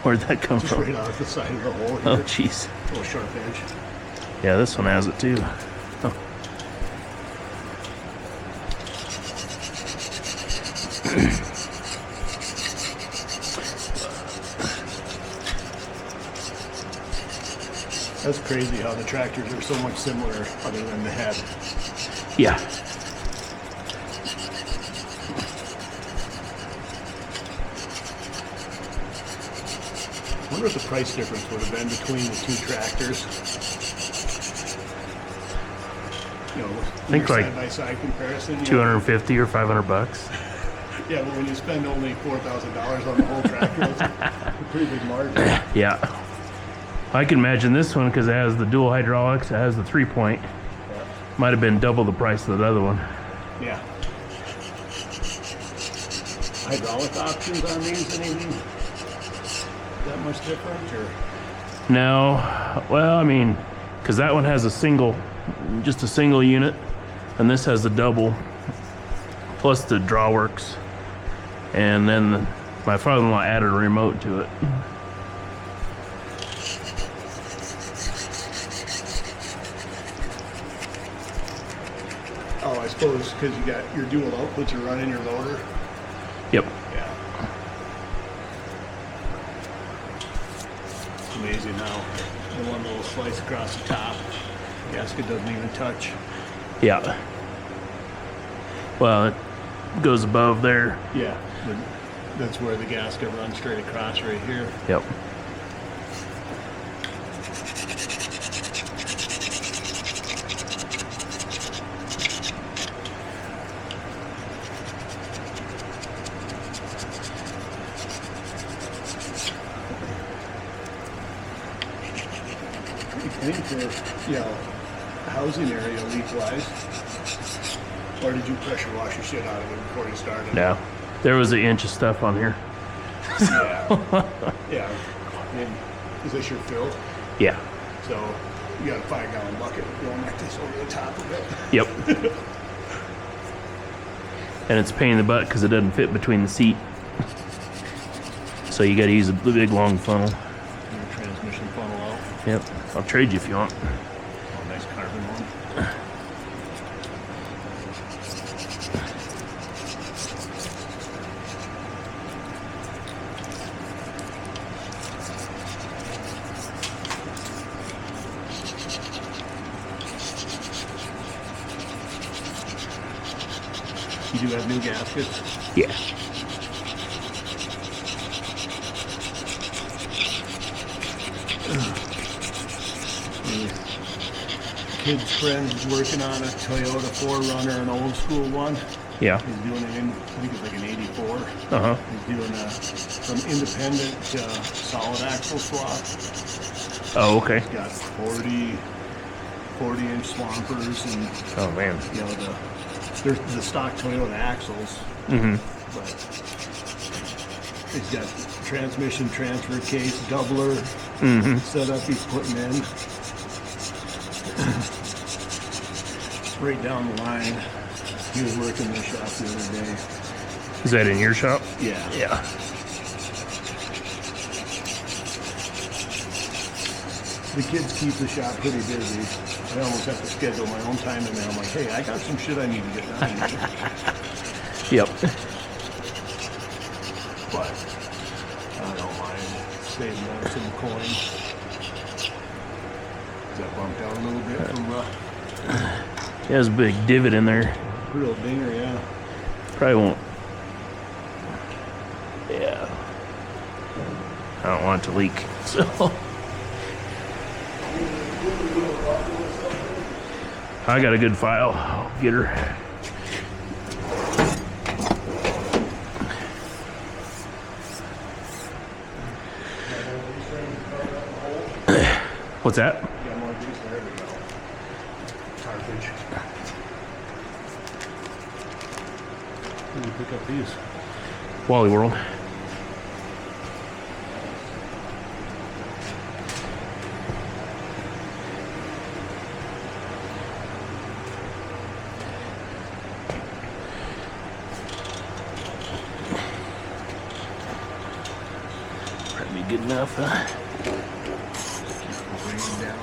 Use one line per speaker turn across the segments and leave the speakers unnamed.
Where'd that come
Just
from?
right out the side of the hole here.
Oh, jeez.
Little sharp edge.
Yeah, this one has it too. Oh.
That's crazy how the tractors are so much similar other than the head.
Yeah.
I wonder what the price difference would have been between the two tractors. You know,
think like
side-by-side comparison. You
250 or 500 bucks.
Yeah, but when you spend only $4,000 on the whole tractor, it's a pretty big margin.
Yeah. I can imagine this one because it has the dual hydraulics, it has the 3-point.
Yeah.
Might have been double the price of the other one.
Yeah. Hydraulic options on these, anything that much different, or?
No, well, I mean, because that one has just a single unit, and this has the double, plus the drawworks, and then my father-in-law added a remote to it.
Oh, I suppose because you got your dual outputs, you're running your loader.
Yep.
Yeah. It's amazing how the one little slice across the top, the gasket doesn't even touch.
Yeah. Well, it goes above there.
Yeah. That's where the gasket runs straight across right here.
Yep.
I think for, housing area leak-wise, or did you pressure wash your shit out of it before you started?
No. There was an inch of stuff on here.
Yeah. Yeah. And is this your fill?
Yeah.
So you got a 5-gallon bucket going like this over the top of it.
Yep. And it's a pain in the butt because it doesn't fit between the seat. So you got to use a big long funnel.
Your transmission funnel out.
Yep. I'll trade you if you want.
Oh, nice carbon one. You do have new gaskets?
Yeah.
Kid's friend is working on a Toyota 4Runner, an old school one.
Yeah.
He's doing it in, I think it's like an 84.
Uh-huh.
He's doing some independent solid axle swap.
Oh, okay.
He's got 40-inch swampers and,
Oh, man.
there's the stock Toyota axles.
Mm-hmm.
But he's got transmission transfer case, doubler setup he's putting in. Right down the line. He was working in the shop the other day.
Is that in your shop?
Yeah.
Yeah.
The kids keep the shop pretty busy. I almost have to schedule my own time in there. I'm like, hey, I got some shit I need to get done.
Yep.
But I don't mind saving up some coins. Is that bumped out a little bit from
It has a big divot in there.
real dinger, yeah.
Probably won't. Yeah. I don't want it to leak, so. I got a good file. I'll get her. What's that?
Got more grease, there we go. Cartridge. Where do you pick up these?
Wally World. Probably good enough, huh?
Raining down.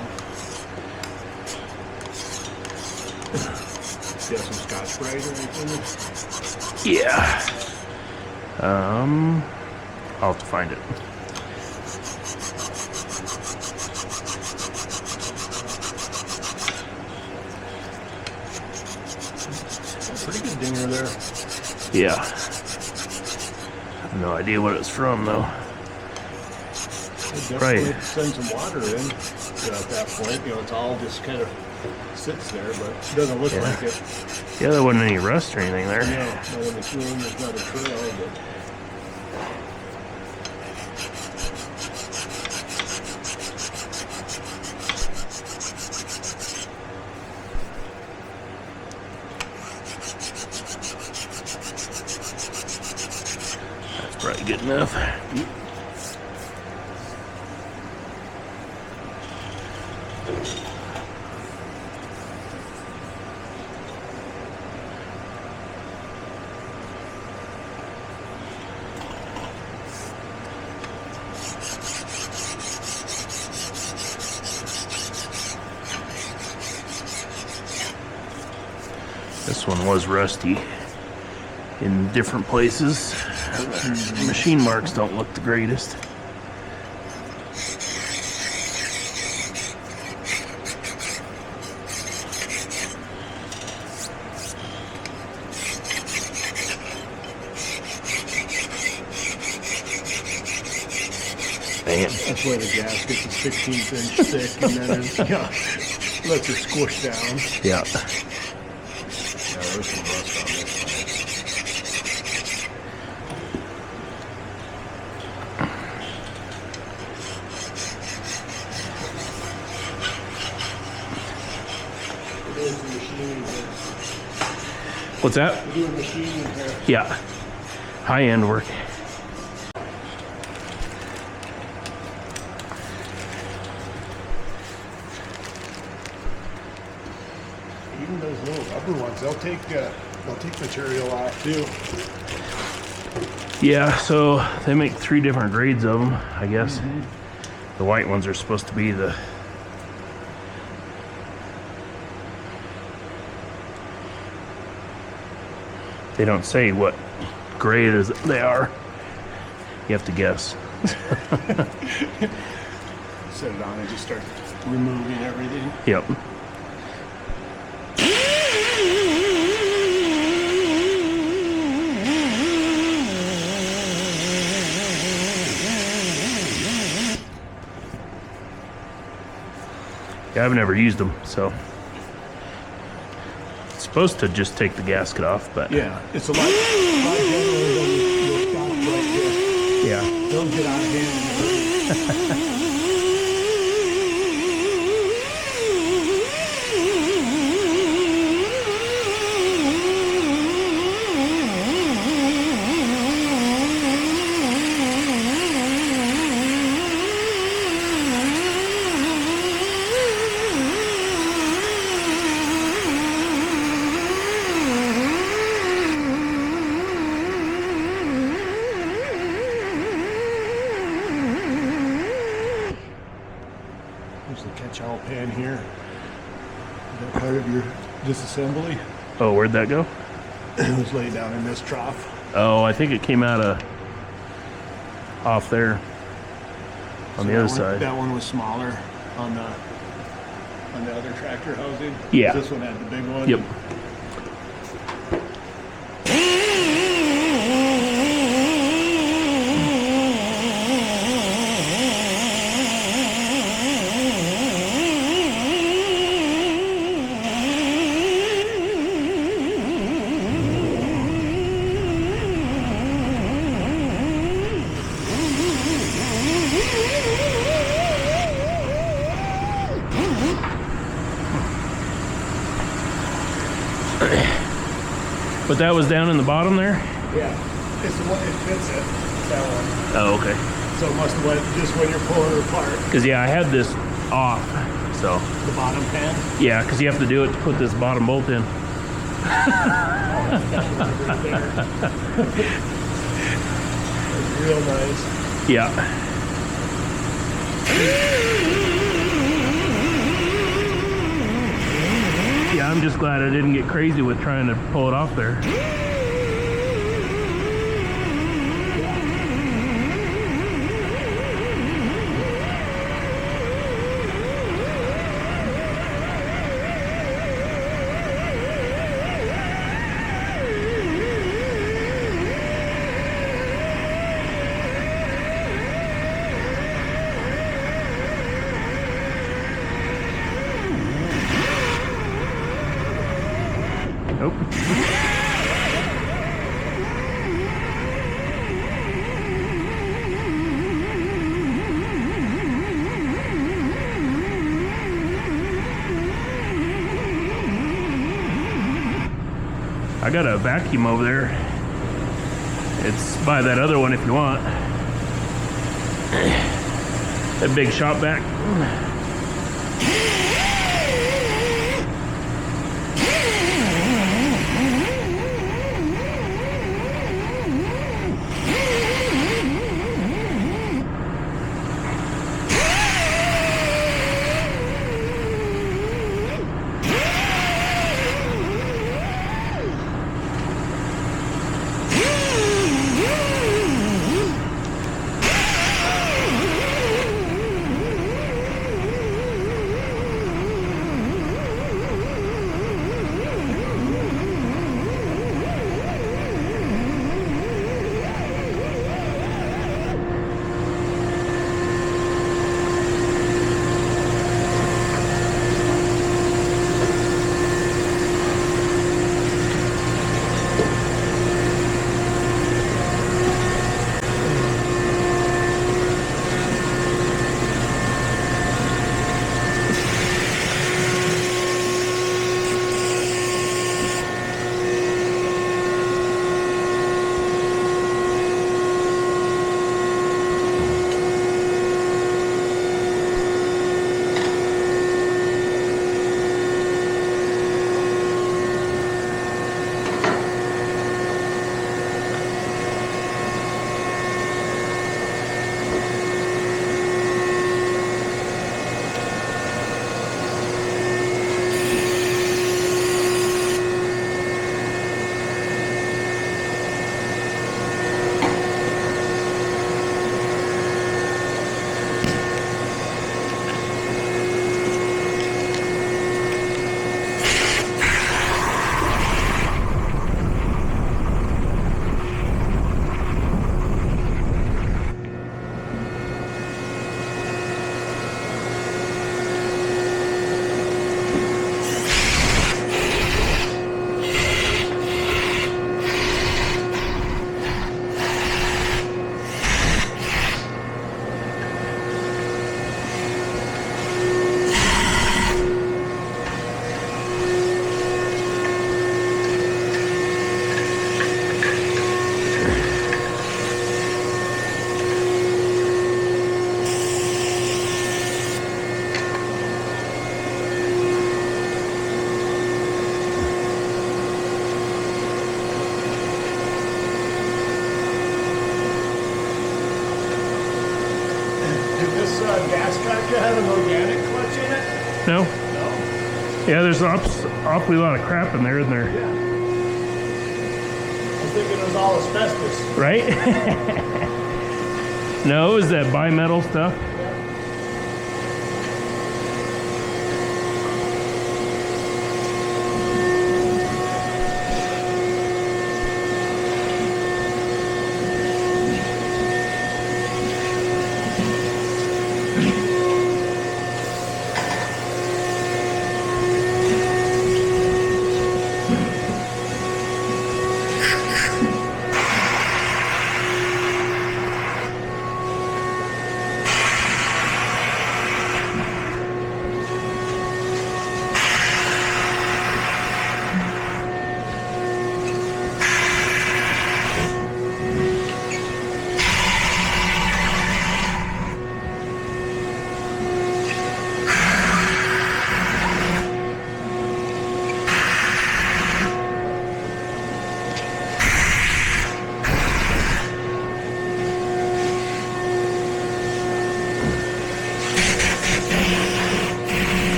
You have some Scotch Brite or anything?
Yeah. I'll have to find it.
Pretty good dinger there.
Yeah. No idea what it's from though.
Definitely send some water in at that point. You know, it's all just kind of sits there, but it doesn't look like it.
Yeah, there wasn't any rust or anything there.
No, not in the kiln. There's not a trail, but.
That's probably good enough. This one was rusty in different places. The machine marks don't look the greatest. Man.
That's why the gasket's a 16th inch thick, and then it lets it squish down.
Yeah.
Yeah, there's some rust on this
What's that?
We're doing machining here.
Yeah. High-end work.
Even those little rubber ones, they'll take material off too.
Yeah, so they make 3 different grades of them, I guess. The white ones are supposed to be the... They don't say what grade is they are. You have to guess.
Set it on and just start removing everything.
Yep. Yeah, I've never used them, so it's supposed to just take the gasket off, but
Yeah, it's a lot generally than the Scotch Brite disc.
yeah.
They'll get out of hand in a hurry. There's the catch-all pan here. Is that part of your disassembly?
Oh, where'd that go?
It was laid down in this trough.
Oh, I think it came out of off there on the other side.
That one was smaller on the other tractor housing.
Yeah.
This one had the big one.
Yep. But that was down in the bottom there?
Yeah. It's the one, it fits it. That one.
Oh, okay.
So it must have went just when you're pulling it apart.
Because, yeah, I had this off, so.
The bottom pan.
Yeah, because you have to do it to put this bottom bolt in.
That's real nice.
Yeah. Yeah, I'm just glad I didn't get crazy with trying to pull it off there. Nope. I got a vacuum over there. It's by that other one if you want. That big shop vac.
gasket have an organic clutch in it?
No?
No.
Yeah, there's awfully lot of crap in there, isn't there?
Yeah. I'm thinking it was all asbestos.
Right? No, it was that bimetal stuff.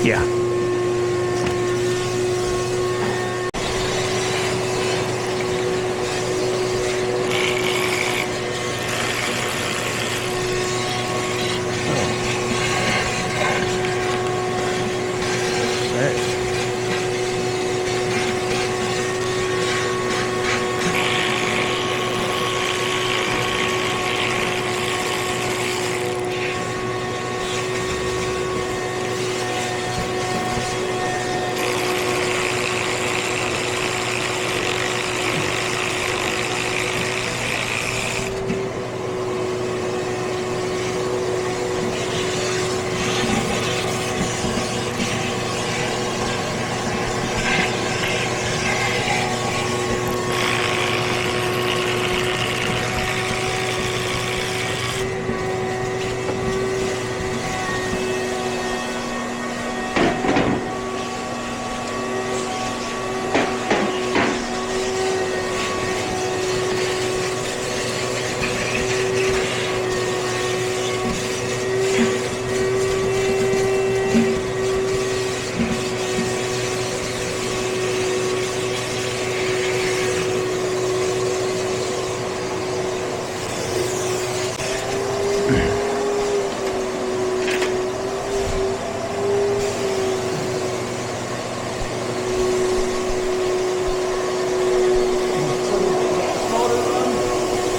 Yeah.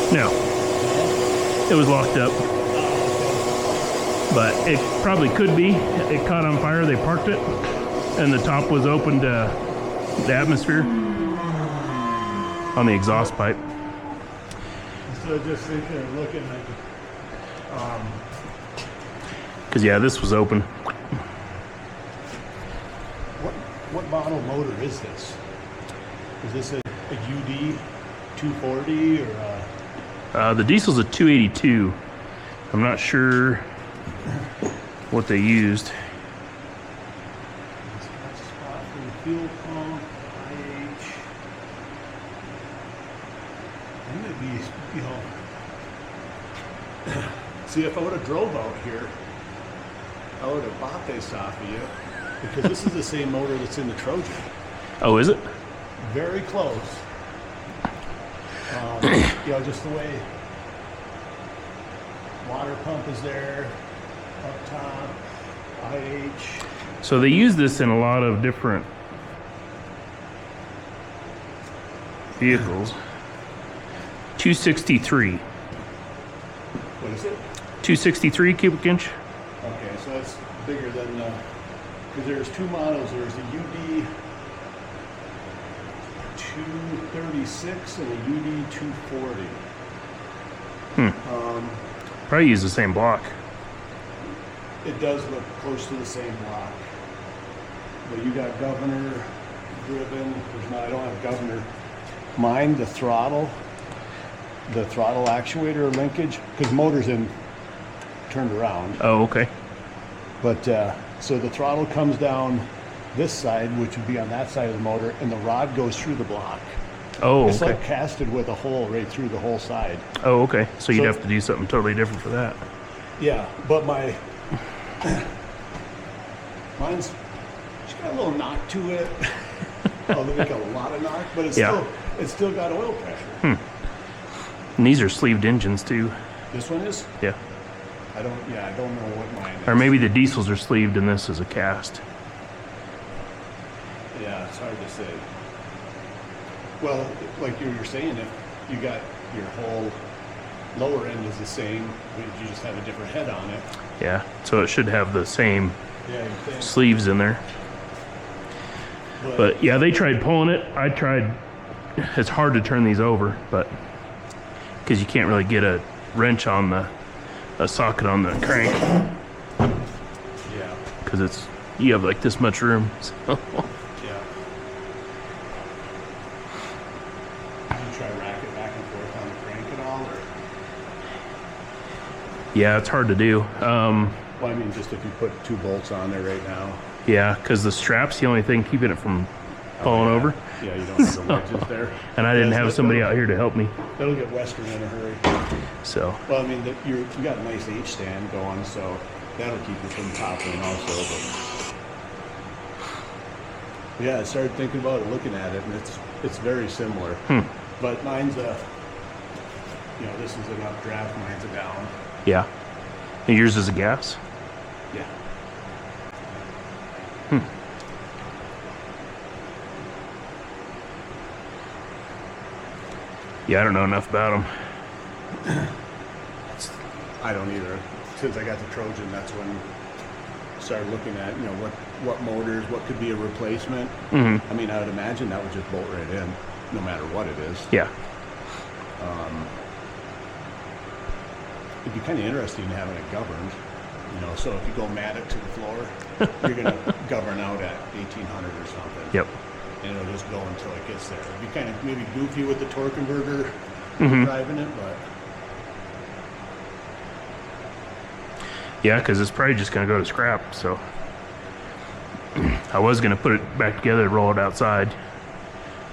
No, it was locked up, but it probably could be. It caught on fire, they parked it, and the top was open to the atmosphere on the exhaust pipe.
So just sitting there looking at
Because yeah, this was open.
what model motor is this? Is this a UD 240 or
The diesel's a 282. I'm not sure what they used.
spot for the fuel pump, IH? It might be, see, if I would have drove out here, I would have bought this off of you, because this is the same motor that's in the Trojan.
Oh, is it?
Very close. Just the way water pump is there, up top, IH.
So they use this in a lot of different vehicles. 263.
What is it?
263 cubic inch.
Okay, so that's bigger than, because there's two models. There's the UD 236 and a UD 240.
Probably use the same block.
It does look close to the same block. But you got governor driven. There's not, I don't have governor. Mine, the throttle actuator linkage, because motor's in turned around.
Oh, okay.
But so the throttle comes down this side, which would be on that side of the motor, and the rod goes through the block.
Oh,
It's
okay.
like casted with a hole right through the whole side.
Oh, okay. So you'd
So-
have to do something totally different for that.
Yeah, but mine's, it's got a little knock to it. Oh, they make a lot of knock, but it's
Yeah.
still got oil pressure.
And these are sleeved engines too.
This one is?
Yeah.
I don't know what mine is.
Or maybe the diesels are sleeved and this is a cast.
Yeah, it's hard to say. Well, like you were saying, if you got your whole lower end is the same, but you just have a different head on it.
Yeah. So it should have the same
Yeah, you think.
sleeves in there. But yeah, they tried pulling it. I tried. It's hard to turn these over, but because you can't really get a wrench on a socket on the crank,
yeah,
because you have like this much room. So.
yeah. Did you try rack it back and forth on the crank at all, or?
Yeah, it's hard to do.
Well, I mean, just if you put 2 bolts on there right now.
Yeah, because the strap's the only thing keeping it from falling over.
Yeah, you don't have the wedges there.
And I didn't
Yeah,
have somebody out here to help me.
That'll get Western in a hurry.
So,
Well, I mean, you got a nice H stand going, so that'll keep you from toppling also. But Yeah, I started thinking about it, looking at it, and it's very similar. But mine's this is an updraft, mine's a down.
Yeah. And yours is a gas?
Yeah.
Yeah, I don't know enough about them.
I don't either. Since I got the Trojan, that's when I started looking at, what motors, what could be a replacement. I mean, I would imagine that would just bolt right in, no matter what it is.
Yeah.
It'd be kind of interesting having it governed. So if you go Matic to the floor, you're going to govern out at 1800 or something.
Yep.
And it'll just go until it gets there. It'd be kind of maybe goofy with the torque converter driving it, but
Yeah, because it's probably just going to go to scrap, so I was going to put it back together and roll it outside.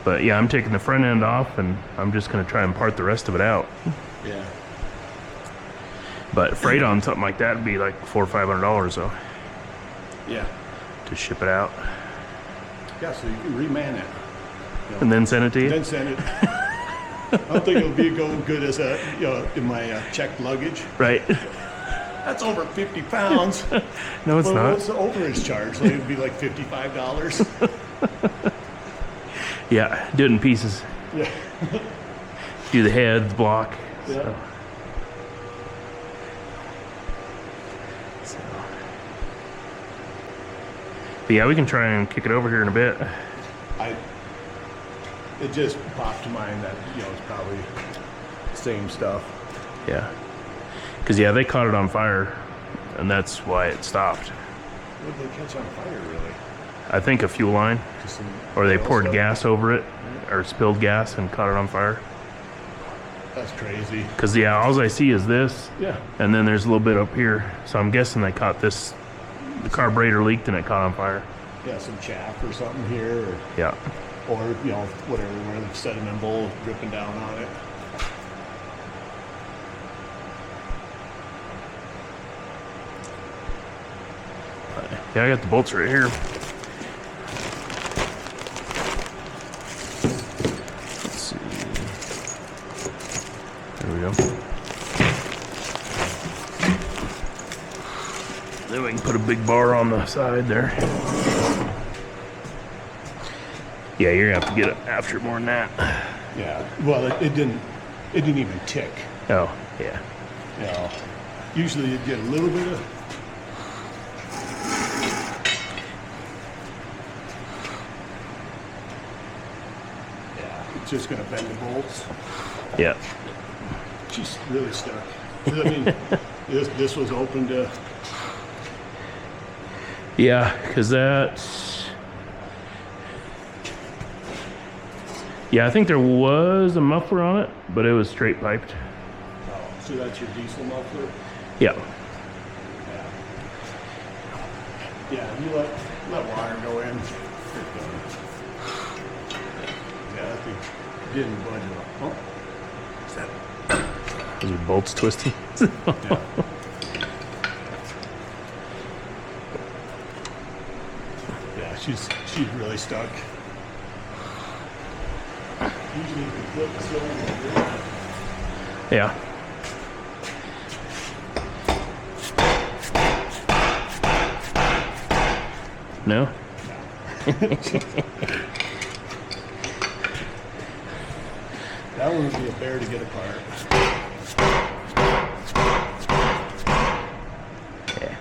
But yeah, I'm taking the front end off, and I'm just going to try and part the rest of it out.
yeah.
But freight on something like that would be like $400 or $500 though,
Yeah.
to ship it out.
Yeah, so you can reman it.
And then send it to you?
Then send it. I don't think it'll be go good as in my checked luggage.
Right.
That's over 50 pounds.
No, it's not.
What's the overage charge? Like, it'd be like $55.
Yeah, do it in pieces.
Yeah.
Do the head, the block.
Yeah.
So. But yeah, we can try and kick it over here in a bit.
It just popped to mind that it's probably the same stuff.
Yeah. Because yeah, they caught it on fire, and that's why it stopped.
What did they catch on fire, really?
I think a fuel line,
Just some
or they
oil
poured
stuff?
gas over it, or spilled gas and caught it on fire.
That's crazy.
Because yeah, all I see is this,
Yeah.
and then there's a little bit up here. So I'm guessing they caught this. The carburetor leaked and it caught on fire.
Yeah, some chaff or something here,
Yeah.
or whatever, where the sediment bowl dripping down on it.
Yeah, I got the bolts right here. Let's see. There we go. Then we can put a big bar on the side there. Yeah, you're gonna have to get it after more than that.
Yeah. Well, it didn't even tick.
Oh, yeah.
Usually you'd get a little bit of. Yeah, it's just gonna bend the bolts.
Yeah.
She's really stuck. I mean, this was open to.
Yeah, because that's... Yeah, I think there was a muffler on it, but it was straight piped.
Oh, so that's your diesel muffler.
Yeah.
Yeah, you let water go in. Yeah, that thing didn't budge at all. Oh, is that?
Those are bolts twisting.
Yeah. Yeah, she's really stuck. Usually you can flip the cylinder.
Yeah. No?
That one would be a bear to get apart.
Yeah.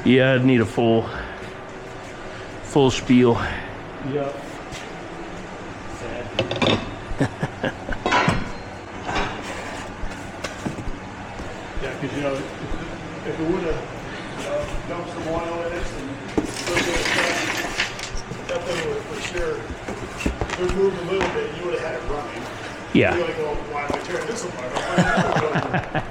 Yeah, I'd need a full spiel.
Yep. Sad. Yeah, because if it would have dumped some oil in it and that thing would for sure it moved a little bit, you would have had it running.
Yeah.
You're like, oh, why am I tearing this apart?